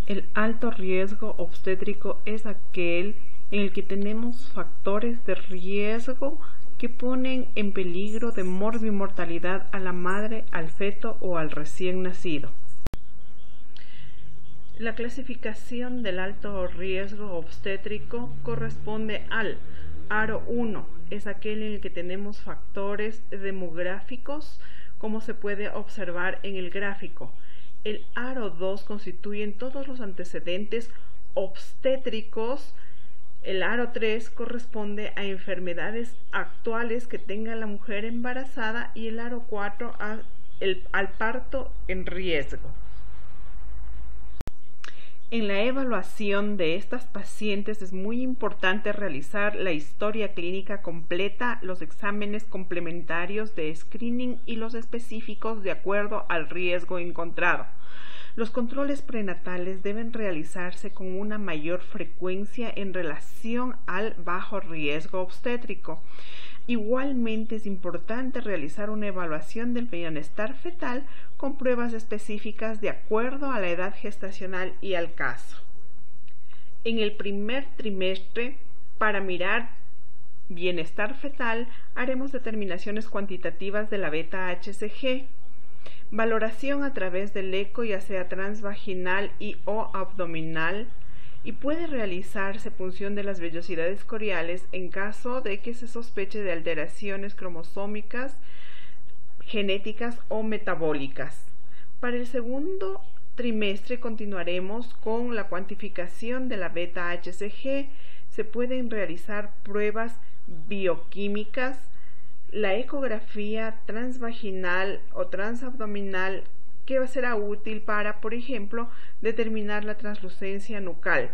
El alto riesgo obstétrico es aquel en el que tenemos factores de riesgo que ponen en peligro de morbimortalidad a la madre, al feto o al recién nacido. La clasificación del alto riesgo obstétrico corresponde al aro 1, es aquel en el que tenemos factores demográficos, como se puede observar en el gráfico. El aro 2 constituyen todos los antecedentes obstétricos. El aro 3 corresponde a enfermedades actuales que tenga la mujer embarazada y el aro 4 al parto en riesgo. En la evaluación de estas pacientes es muy importante realizar la historia clínica completa, los exámenes complementarios de screening y los específicos de acuerdo al riesgo encontrado. Los controles prenatales deben realizarse con una mayor frecuencia en relación al bajo riesgo obstétrico. Igualmente es importante realizar una evaluación del bienestar fetal con pruebas específicas de acuerdo a la edad gestacional y al caso. En el primer trimestre, para mirar bienestar fetal, haremos determinaciones cuantitativas de la beta-HCG, valoración a través del eco, ya sea transvaginal y o abdominal, y puede realizarse punción de las vellosidades coriales en caso de que se sospeche de alteraciones cromosómicas, genéticas o metabólicas. Para el segundo trimestre continuaremos con la cuantificación de la beta-HCG. Se pueden realizar pruebas bioquímicas, la ecografía transvaginal o transabdominal, que será útil para, por ejemplo, determinar la translucencia nucal.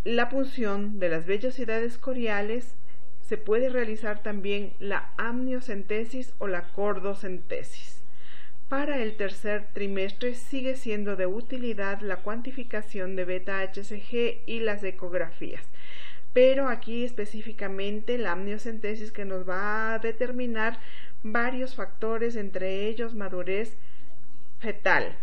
La punción de las vellosidades coriales. Se puede realizar también la amniocentesis o la cordocentesis. Para el tercer trimestre sigue siendo de utilidad la cuantificación de beta-HCG y las ecografías, pero aquí específicamente la amniocentesis, que nos va a determinar varios factores, entre ellos madurez fetal.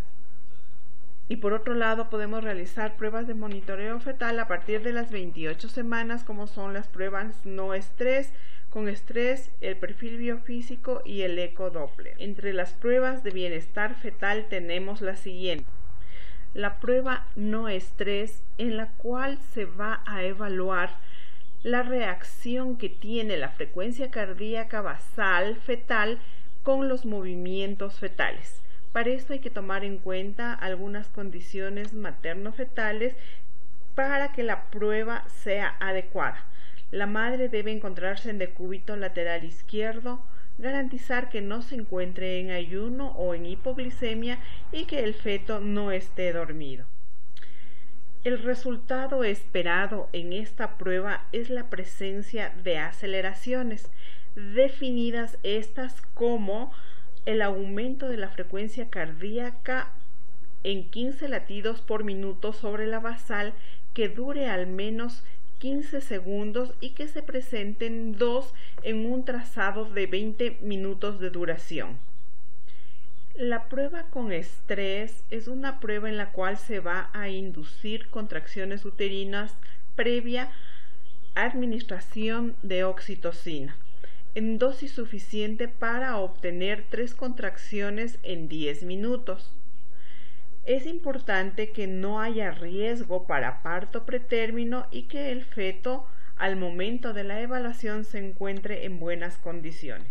Y por otro lado podemos realizar pruebas de monitoreo fetal a partir de las 28 semanas, como son las pruebas no estrés, con estrés, el perfil biofísico y el ecodoppler. Entre las pruebas de bienestar fetal tenemos la siguiente: la prueba no estrés, en la cual se va a evaluar la reacción que tiene la frecuencia cardíaca basal fetal con los movimientos fetales. Para esto hay que tomar en cuenta algunas condiciones materno-fetales para que la prueba sea adecuada. La madre debe encontrarse en decúbito lateral izquierdo, garantizar que no se encuentre en ayuno o en hipoglicemia y que el feto no esté dormido. El resultado esperado en esta prueba es la presencia de aceleraciones, definidas estas como el aumento de la frecuencia cardíaca en 15 latidos por minuto sobre la basal, que dure al menos 15 segundos y que se presenten 2 en un trazado de 20 minutos de duración. La prueba con estrés es una prueba en la cual se va a inducir contracciones uterinas previa administración de oxitocina, en dosis suficiente para obtener 3 contracciones en 10 minutos. Es importante que no haya riesgo para parto pretérmino y que el feto al momento de la evaluación se encuentre en buenas condiciones.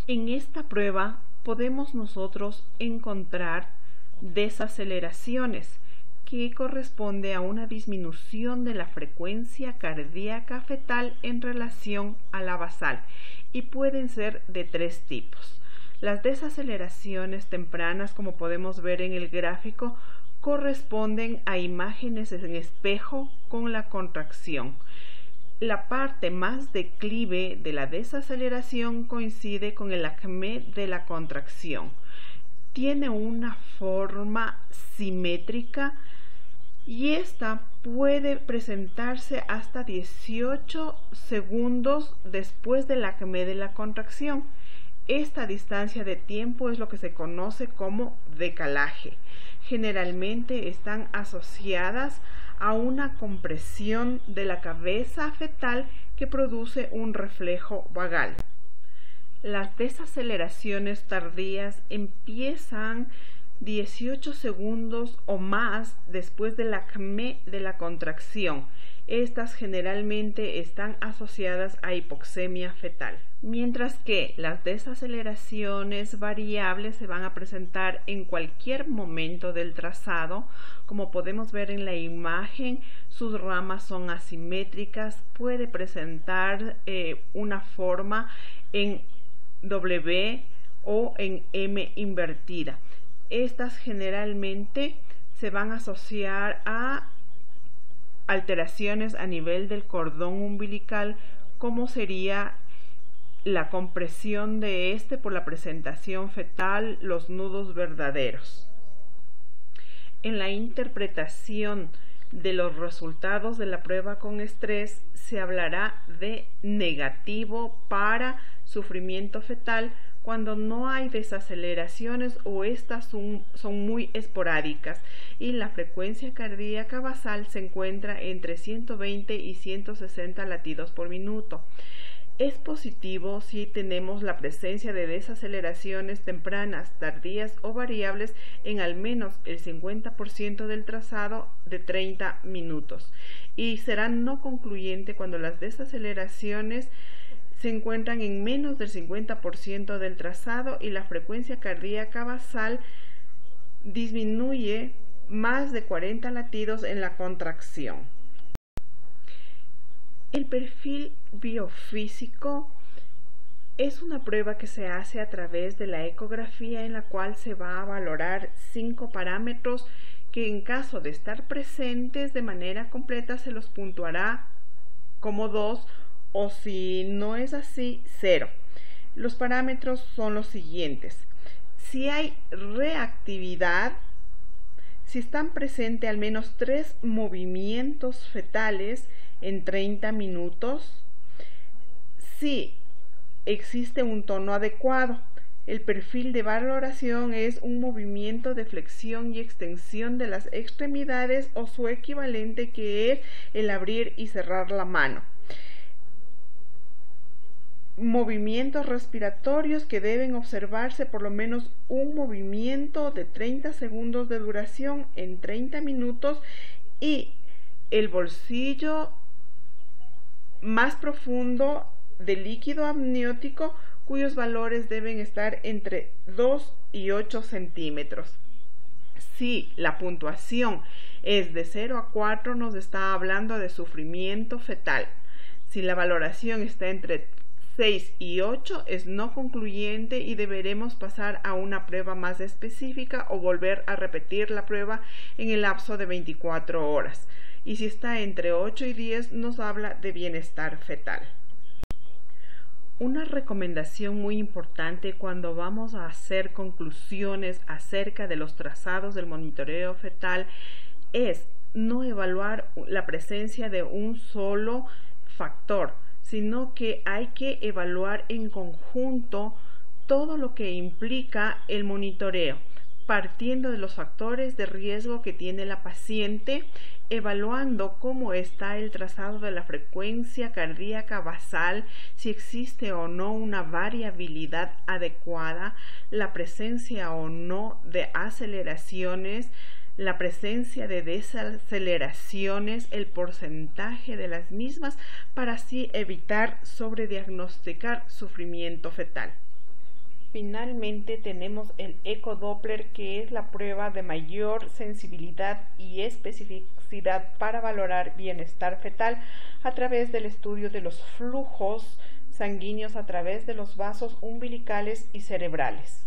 En esta prueba podemos nosotros encontrar desaceleraciones, que corresponde a una disminución de la frecuencia cardíaca fetal en relación a la basal, y pueden ser de 3 tipos. Las desaceleraciones tempranas, como podemos ver en el gráfico, corresponden a imágenes en espejo con la contracción. La parte más declive de la desaceleración coincide con el acmé de la contracción. Tiene una forma simétrica y esta puede presentarse hasta 18 segundos después del acmé de la contracción. Esta distancia de tiempo es lo que se conoce como decalaje. Generalmente están asociadas a una compresión de la cabeza fetal que produce un reflejo vagal. Las desaceleraciones tardías empiezan 18 segundos o más después del acme de la contracción. Estas generalmente están asociadas a hipoxemia fetal, mientras que las desaceleraciones variables se van a presentar en cualquier momento del trazado. Como podemos ver en la imagen, sus ramas son asimétricas, puede presentar una forma en W o en M invertida. Estas generalmente se van a asociar a alteraciones a nivel del cordón umbilical, como sería la compresión de este por la presentación fetal, los nudos verdaderos. En la interpretación de los resultados de la prueba con estrés se hablará de negativo para sufrimiento fetal cuando no hay desaceleraciones o estas son muy esporádicas y la frecuencia cardíaca basal se encuentra entre 120 y 160 latidos por minuto. Es positivo si tenemos la presencia de desaceleraciones tempranas, tardías o variables en al menos el 50% del trazado de 30 minutos y será no concluyente cuando las desaceleraciones se encuentran en menos del 50% del trazado y la frecuencia cardíaca basal disminuye más de 40 latidos en la contracción. El perfil biofísico es una prueba que se hace a través de la ecografía en la cual se va a valorar 5 parámetros que en caso de estar presentes de manera completa se los puntuará como 2 o si no es así, 0. Los parámetros son los siguientes. Si hay reactividad, si están presentes al menos 3 movimientos fetales en 30 minutos, si existe un tono adecuado. El perfil de valoración es un movimiento de flexión y extensión de las extremidades o su equivalente, que es el abrir y cerrar la mano. Movimientos respiratorios que deben observarse por lo menos un movimiento de 30 segundos de duración en 30 minutos y el bolsillo más profundo de líquido amniótico cuyos valores deben estar entre 2 y 8 centímetros. Si la puntuación es de 0 a 4 nos está hablando de sufrimiento fetal. Si la valoración está entre 6 y 8 es no concluyente y deberemos pasar a una prueba más específica o volver a repetir la prueba en el lapso de 24 horas. Y si está entre 8 y 10 nos habla de bienestar fetal. Una recomendación muy importante cuando vamos a hacer conclusiones acerca de los trazados del monitoreo fetal es no evaluar la presencia de un solo factor, sino que hay que evaluar en conjunto todo lo que implica el monitoreo, partiendo de los factores de riesgo que tiene la paciente, evaluando cómo está el trazado de la frecuencia cardíaca basal, si existe o no una variabilidad adecuada, la presencia o no de aceleraciones, la presencia de desaceleraciones, el porcentaje de las mismas, para así evitar sobrediagnosticar sufrimiento fetal. Finalmente tenemos el ecodoppler, que es la prueba de mayor sensibilidad y especificidad para valorar bienestar fetal a través del estudio de los flujos sanguíneos a través de los vasos umbilicales y cerebrales.